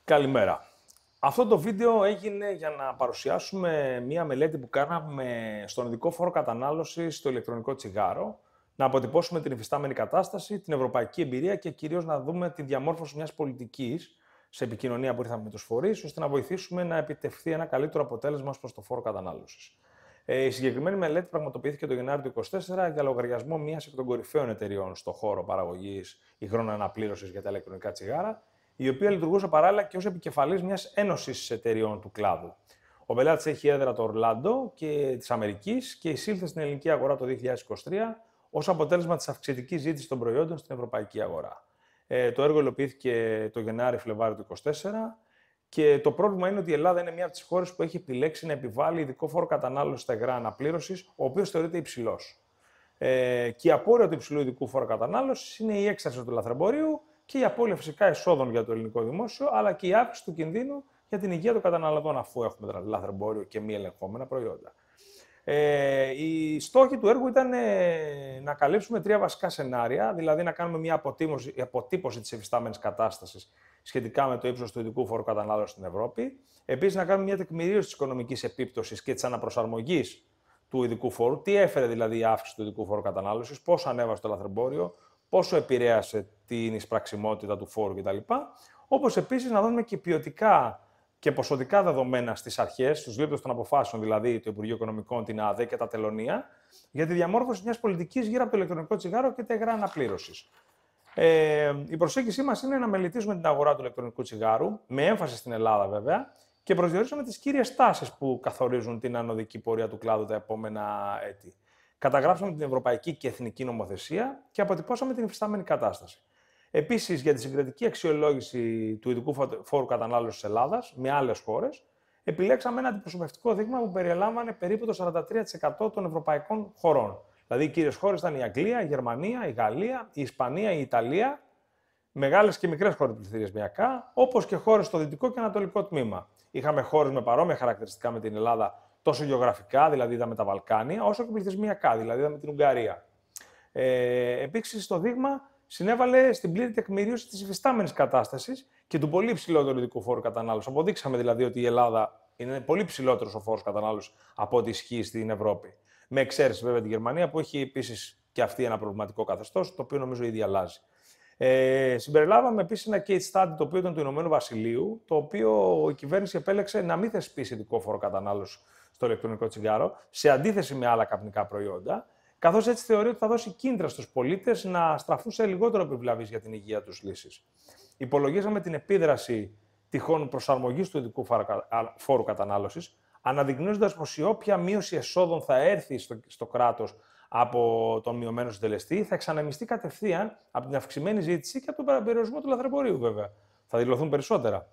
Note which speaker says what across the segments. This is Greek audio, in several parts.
Speaker 1: Καλημέρα. Αυτό το βίντεο έγινε για να παρουσιάσουμε μία μελέτη που κάναμε στον ειδικό φόρο κατανάλωσης στο ηλεκτρονικό τσιγάρο, να αποτυπώσουμε την υφιστάμενη κατάσταση, την ευρωπαϊκή εμπειρία και κυρίως να δούμε τη διαμόρφωση μιας πολιτικής σε επικοινωνία που ήρθαμε με τους φορείς, ώστε να βοηθήσουμε να επιτευχθεί ένα καλύτερο αποτέλεσμα προς το φόρο κατανάλωσης. Η συγκεκριμένη μελέτη πραγματοποιήθηκε το Γενάρη του 2024 για λογαριασμό μιας εκ των κορυφαίων εταιριών στον χώρο παραγωγής υγρών αναπλήρωσης για τα ηλεκτρονικά τσιγάρα, η οποία λειτουργούσε παράλληλα και ως επικεφαλής μιας ένωσης εταιριών του κλάδου. Ο πελάτης έχει έδρα το Ορλάντο και της Αμερικής και εισήλθε στην ελληνική αγορά το 2023 ως αποτέλεσμα της αυξητικής ζήτησης των προϊόντων στην ευρωπαϊκή αγορά. Το έργο υλοποιήθηκε το Γενάρη-Φλεβάριο του 2024 και το πρόβλημα είναι ότι η Ελλάδα είναι μία από τις χώρες που έχει επιλέξει να επιβάλλει ειδικό φόρο κατανάλωσης στα υγρά αναπλήρωσης, ο οποίος θεωρείται υψηλός. Και η απόρρεια του υψηλού ειδικού φόρου κατανάλωσης είναι η έξαρση του λαθρεμπορίου και η απώλεια φυσικά εσόδων για το ελληνικό δημόσιο, αλλά και η αύξηση του κινδύνου για την υγεία των καταναλωτών, αφού έχουμε λαθρεμπόριο και μη ελεγχόμενα προϊόντα. Οι στόχοι του έργου ήταν να καλύψουμε τρία βασικά σενάρια, δηλαδή να κάνουμε μια αποτύπωση της υφιστάμενης κατάστασης σχετικά με το ύψος του ειδικού φόρου κατανάλωσης στην Ευρώπη. Επίσης, να κάνουμε μια τεκμηρίωση της οικονομικής επίπτωσης και της αναπροσαρμογής του ειδικού φόρου. Τι έφερε δηλαδή η αύξηση του ειδικού φόρου κατανάλωσης, πώς ανέβασε το λαθρεμπόριο, πόσο επηρέασε την εισπραξιμότητα του φόρου κτλ. Όπως επίσης να δούμε και ποιοτικά και ποσοτικά δεδομένα στις αρχές, στους λήπτες των αποφάσεων, δηλαδή το Υπουργείο Οικονομικών, την ΑΔΕ και τα τελωνία, για τη διαμόρφωση μιας πολιτικής γύρω από το ηλεκτρονικό τσιγάρο και τα υγρά αναπλήρωσης. Η προσέγγιση μας είναι να μελετήσουμε την αγορά του ηλεκτρονικού τσιγάρου, με έμφαση στην Ελλάδα βέβαια, και προσδιορίσαμε τις κύριες τάσεις που καθορίζουν την ανωδική πορεία του κλάδου τα επόμενα έτη. Καταγράψαμε την ευρωπαϊκή και εθνική νομοθεσία και αποτυπώσαμε την υφιστάμενη κατάσταση. Επίσης, για τη συγκριτική αξιολόγηση του ειδικού φόρου κατανάλωσης της Ελλάδας με άλλες χώρες, επιλέξαμε ένα αντιπροσωπευτικό δείγμα που περιλάμβανε περίπου το 43% των ευρωπαϊκών χωρών. Δηλαδή, οι κύριες χώρες ήταν η Αγγλία, η Γερμανία, η Γαλλία, η Ισπανία, η Ιταλία, μεγάλες και μικρές χώρες πληθυσμιακά, όπως και χώρες στο δυτικό και ανατολικό τμήμα. Είχαμε χώρες με παρόμοια χαρακτηριστικά με την Ελλάδα, τόσο γεωγραφικά, δηλαδή είδαμε τα Βαλκάνια, όσο και πληθυσμιακά, δηλαδή είδαμε την Ουγγαρία. Επίσης, το δείγμα συνέβαλε στην πλήρη τεκμηρίωση της υφιστάμενης κατάστασης και του πολύ ψηλότερου ειδικού φόρου κατανάλωσης. Αποδείξαμε δηλαδή ότι η Ελλάδα είναι πολύ ψηλότερος ο φόρος κατανάλωσης από ό,τι ισχύει στην Ευρώπη. Με εξαίρεση βέβαια τη Γερμανία, που έχει επίσης και αυτή ένα προβληματικό καθεστώς, το οποίο νομίζω ήδη αλλάζει. Συμπεριλάβαμε επίσης ένα case study, το οποίο ήταν του Ηνωμένου Βασιλείου, το οποίο η κυβέρνηση επέλεξε να μην θεσπίσει ειδικό φόρο κατανάλωσης στο ηλεκτρονικό τσιγάρο, σε αντίθεση με άλλα καπνικά προϊόντα, καθώς έτσι θεωρεί ότι θα δώσει κίνητρα στους πολίτες να στραφούν σε λιγότερο επιβλαβείς για την υγεία τους λύσεις. Υπολογίζαμε την επίδραση τυχόν προσαρμογής του ειδικού φόρου κατανάλωσης, αναδεικνύοντας πως η όποια μείωση εσόδων θα έρθει στο κράτος από τον μειωμένο συντελεστή θα εξανεμιστεί κατευθείαν από την αυξημένη ζήτηση και από τον περιορισμό του λαθρεμπορίου, βέβαια. Θα δηλωθούν περισσότερα.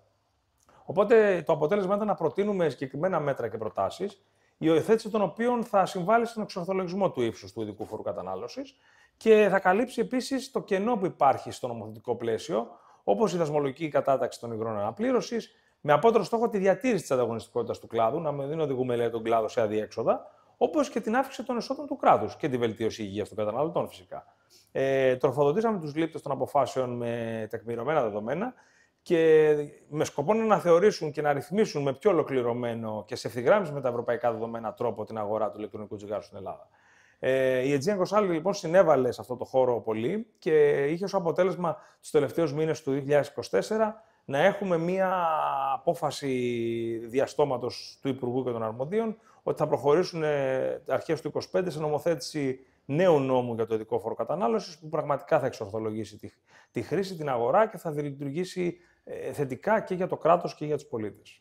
Speaker 1: Οπότε το αποτέλεσμα ήταν να προτείνουμε συγκεκριμένα μέτρα και προτάσεις, η υιοθέτηση των οποίων θα συμβάλλει στον εξορθολογισμό του ύψους του ειδικού φόρου κατανάλωσης και θα καλύψει επίσης το κενό που υπάρχει στο νομοθετικό πλαίσιο, όπως η δασμολογική κατάταξη των υγρών αναπλήρωσης, με απότερο στόχο τη διατήρηση της ανταγωνιστικότητας του κλάδου, να μην οδηγούμε τον κλάδο σε αδιέξοδα, όπως και την αύξηση των εσόδων του κράτους και τη βελτίωση υγείας των καταναλωτών φυσικά. Τροφοδοτήσαμε τους λήπτες των αποφάσεων με τεκμηριωμένα δεδομένα και με σκοπό να αναθεωρήσουν και να ρυθμίσουν με πιο ολοκληρωμένο και σε ευθυγράμμιση με τα ευρωπαϊκά δεδομένα τρόπο την αγορά του ηλεκτρονικού τσιγάρου στην Ελλάδα. Η Aegean Gosali λοιπόν συνέβαλε σε αυτό το χώρο πολύ και είχε ως αποτέλεσμα τους τελευταίους μήνες του 2024 να έχουμε μία απόφαση διαστόματος του Υπουργού και των Αρμοδίων ότι θα προχωρήσουν αρχές του 2025 σε νομοθέτηση νέου νόμου για το ειδικό φόρο κατανάλωσης που πραγματικά θα εξορθολογήσει τη χρήση, την αγορά και θα λειτουργήσει θετικά και για το κράτος και για τους πολίτες.